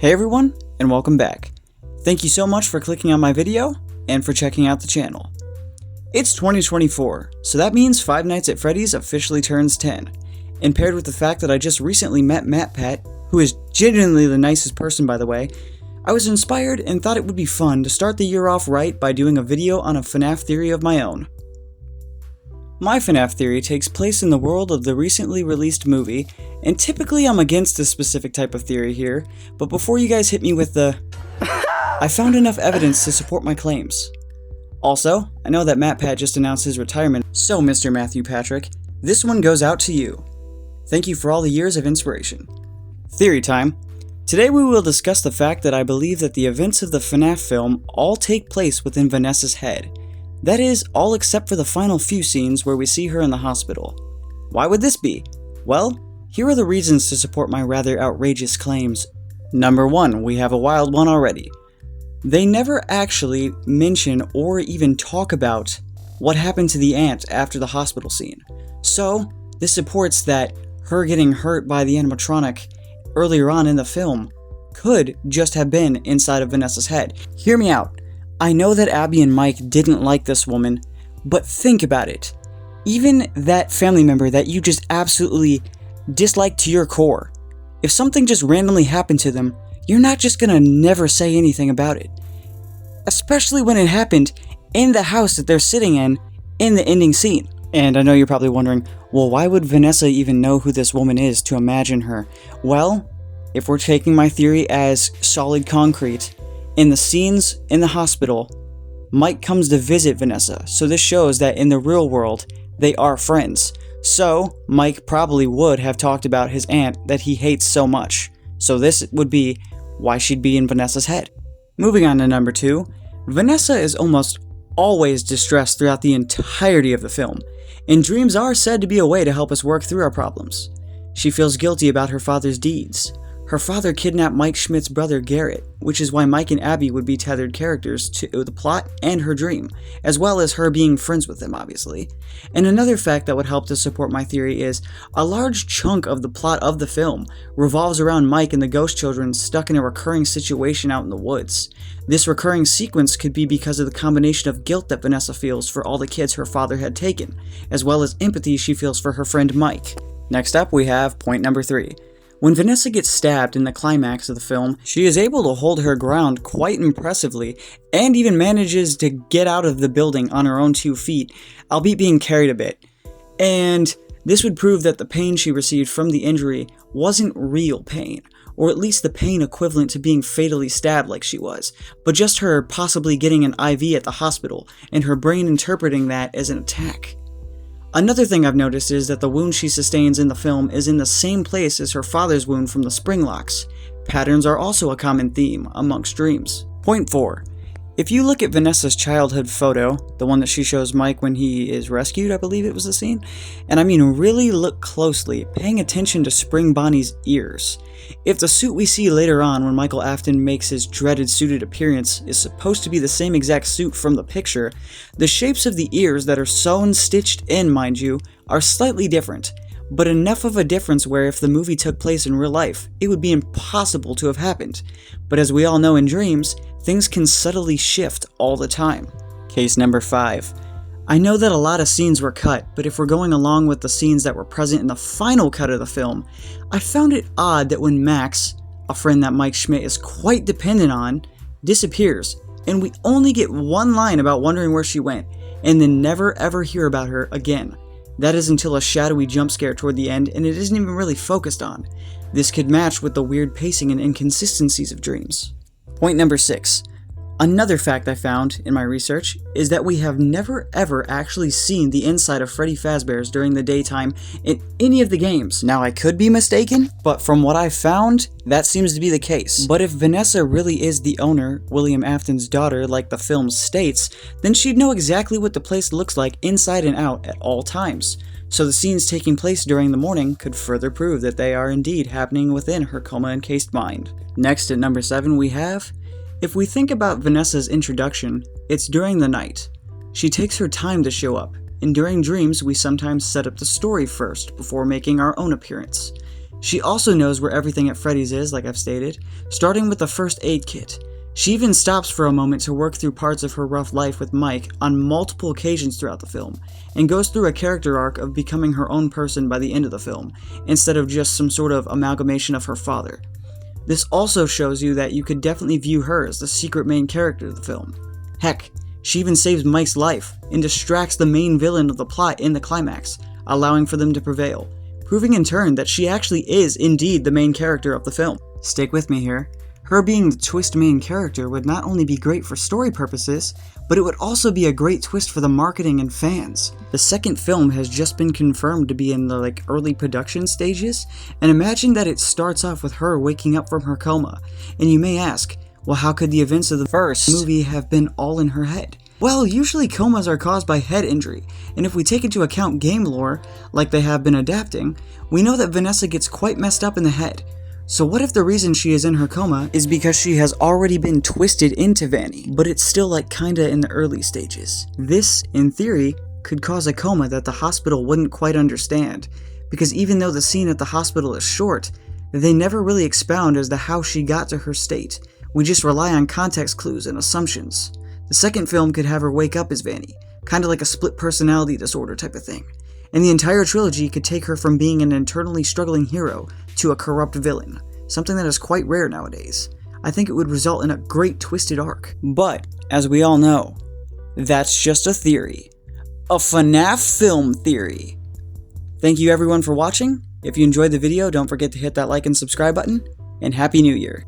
Hey everyone, and welcome back. Thank you so much for clicking on my video, and for checking out the channel. It's 2024, so that means Five Nights at Freddy's officially turns 10, and paired with the fact that I just recently met MatPat, who is genuinely the nicest person by the way, I was inspired and thought it would be fun to start the year off right by doing a video on a FNAF theory of my own. My FNAF theory takes place in the world of the recently released movie, and typically I'm against this specific type of theory here, but before you guys hit me with the I found enough evidence to support my claims. Also, I know that MatPat just announced his retirement, so Mr. Matthew Patrick, this one goes out to you. Thank you for all the years of inspiration. Theory time. Today we will discuss the fact that I believe that the events of the FNAF film all take place within Vanessa's head. That is, all except for the final few scenes where we see her in the hospital. Why would this be? Well, here are the reasons to support my rather outrageous claims. Number 1, we have a wild one already. They never actually mention or even talk about what happened to the aunt after the hospital scene. So, this supports that her getting hurt by the animatronic earlier on in the film could just have been inside of Vanessa's head. Hear me out. I know that Abby and Mike didn't like this woman, but think about it. Even that family member that you just absolutely dislike to your core, if something just randomly happened to them, you're not just gonna never say anything about it. Especially when it happened in the house that they're sitting in the ending scene. And I know you're probably wondering, well, why would Vanessa even know who this woman is to imagine her? Well, if we're taking my theory as solid concrete, in the scenes in the hospital, Mike comes to visit Vanessa, so this shows that in the real world, they are friends. So, Mike probably would have talked about his aunt that he hates so much. So this would be why she'd be in Vanessa's head. Moving on to number 2, Vanessa is almost always distressed throughout the entirety of the film, and dreams are said to be a way to help us work through our problems. She feels guilty about her father's deeds. Her father kidnapped Mike Schmidt's brother Garrett, which is why Mike and Abby would be tethered characters to the plot and her dream, as well as her being friends with him, obviously. And another fact that would help to support my theory is, a large chunk of the plot of the film revolves around Mike and the ghost children stuck in a recurring situation out in the woods. This recurring sequence could be because of the combination of guilt that Vanessa feels for all the kids her father had taken, as well as empathy she feels for her friend Mike. Next up we have point number 3. When Vanessa gets stabbed in the climax of the film, she is able to hold her ground quite impressively, and even manages to get out of the building on her own 2 feet, albeit being carried a bit. And this would prove that the pain she received from the injury wasn't real pain, or at least the pain equivalent to being fatally stabbed like she was, but just her possibly getting an IV at the hospital, and her brain interpreting that as an attack. Another thing I've noticed is that the wound she sustains in the film is in the same place as her father's wound from the spring locks. Patterns are also a common theme amongst dreams. Point 4. If you look at Vanessa's childhood photo, the one that she shows Mike when he is rescued, I believe it was the scene, and I mean really look closely, paying attention to Spring Bonnie's ears. If the suit we see later on when Michael Afton makes his dreaded suited appearance is supposed to be the same exact suit from the picture, the shapes of the ears that are sewn stitched in, mind you, are slightly different, but enough of a difference where if the movie took place in real life, it would be impossible to have happened. But as we all know in dreams, things can subtly shift all the time. Case number 5. I know that a lot of scenes were cut, but if we're going along with the scenes that were present in the final cut of the film, I found it odd that when Max, a friend that Mike Schmidt is quite dependent on, disappears, and we only get one line about wondering where she went, and then never ever hear about her again. That is until a shadowy jump scare toward the end, and it isn't even really focused on. This could match with the weird pacing and inconsistencies of dreams. Point number 6. Another fact I found in my research is that we have never ever actually seen the inside of Freddy Fazbear's during the daytime in any of the games. Now I could be mistaken, but from what I found, that seems to be the case. But if Vanessa really is the owner, William Afton's daughter, like the film states, then she'd know exactly what the place looks like inside and out at all times. So the scenes taking place during the morning could further prove that they are indeed happening within her coma-encased mind. Next at number 7 we have, if we think about Vanessa's introduction, it's during the night. She takes her time to show up, and during dreams we sometimes set up the story first before making our own appearance. She also knows where everything at Freddy's is, like I've stated, starting with the first aid kit. She even stops for a moment to work through parts of her rough life with Mike on multiple occasions throughout the film, and goes through a character arc of becoming her own person by the end of the film, instead of just some sort of amalgamation of her father. This also shows you that you could definitely view her as the secret main character of the film. Heck, she even saves Mike's life, and distracts the main villain of the plot in the climax, allowing for them to prevail, proving in turn that she actually is indeed the main character of the film. Stick with me here. Her being the twist main character would not only be great for story purposes, but it would also be a great twist for the marketing and fans. The second film has just been confirmed to be in the early production stages, and imagine that it starts off with her waking up from her coma, and you may ask, well, how could the events of the first movie have been all in her head? Well, usually comas are caused by head injury, and if we take into account game lore, like they have been adapting, we know that Vanessa gets quite messed up in the head. So what if the reason she is in her coma is because she has already been twisted into Vanny, but it's still kinda in the early stages? This, in theory, could cause a coma that the hospital wouldn't quite understand, because even though the scene at the hospital is short, they never really expound as to how she got to her state. We just rely on context clues and assumptions. The second film could have her wake up as Vanny, kinda like a split personality disorder type of thing. And the entire trilogy could take her from being an internally struggling hero to a corrupt villain, something that is quite rare nowadays. I think it would result in a great twisted arc. But, as we all know, that's just a theory. A FNAF film theory. Thank you everyone for watching. If you enjoyed the video, don't forget to hit that like and subscribe button, and Happy New Year!